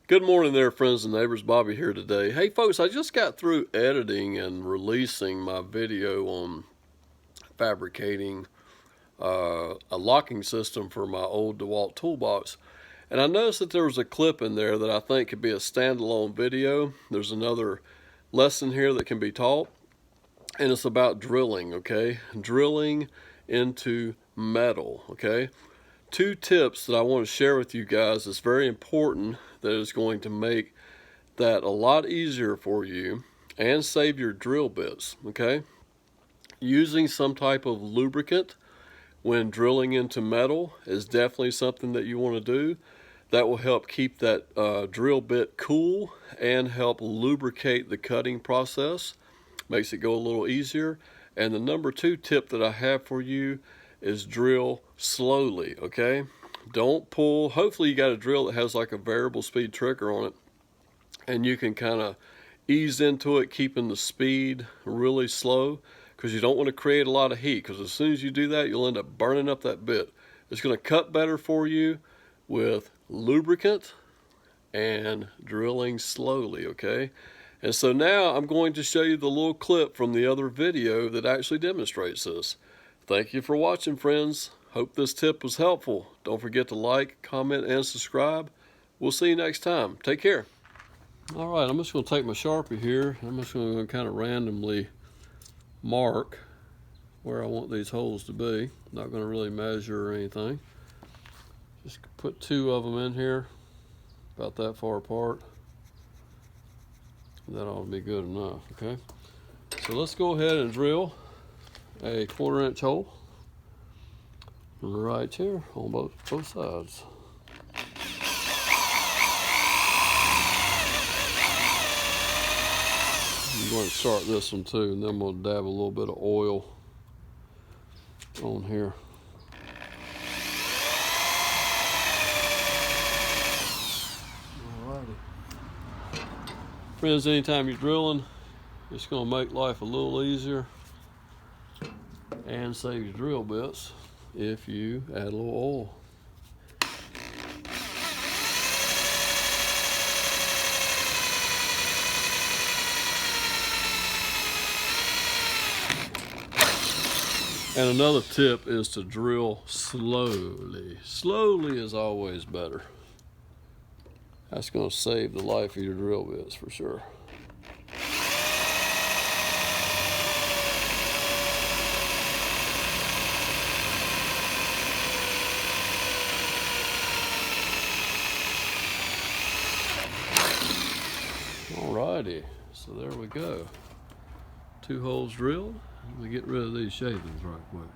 Good morning there, friends and neighbors. Bobby here today. Hey folks, I just got through editing and releasing my video on fabricating a locking system for my old DeWalt toolbox. And I noticed that there was a clip in there that I think could be a standalone video. There's another lesson here that can be taught, and it's about drilling, okay? Drilling into metal, okay? Two tips that I want to share with you guys is very important, that is going to make that a lot easier for you and save your drill bits, okay? Using some type of lubricant when drilling into metal is definitely something that you want to do. That will help keep that drill bit cool and help lubricate the cutting process. Makes it go a little easier. And the number two tip that I have for you is drill slowly, okay? Don't pull. Hopefully you got a drill that has like a variable speed trigger on it, and you can kind of ease into it, keeping the speed really slow, because you don't want to create a lot of heat, because as soon as you do that, you'll end up burning up that bit. It's going to cut better for you with lubricant and drilling slowly, okay? And so now I'm going to show you the little clip from the other video that actually demonstrates this. Thank you for watching, friends. Hope this tip was helpful. Don't forget to like, comment, and subscribe. We'll see you next time. Take care. All right, I'm just going to take my Sharpie here. I'm just going to kind of randomly mark where I want these holes to be. Not going to really measure or anything. Just put two of them in here, about that far apart. That ought to be good enough, okay? So let's go ahead and drill a 1/4 inch hole right here on both sides. I'm going to start this one too, and then we'll dab a little bit of oil on here. Alrighty. Friends, anytime you're drilling, it's going to make life a little easier and save your drill bits if you add a little oil. And another tip is to drill slowly. Slowly is always better. That's going to save the life of your drill bits for sure. Alrighty, so there we go. 2 holes drilled. Let me get rid of these shavings right quick.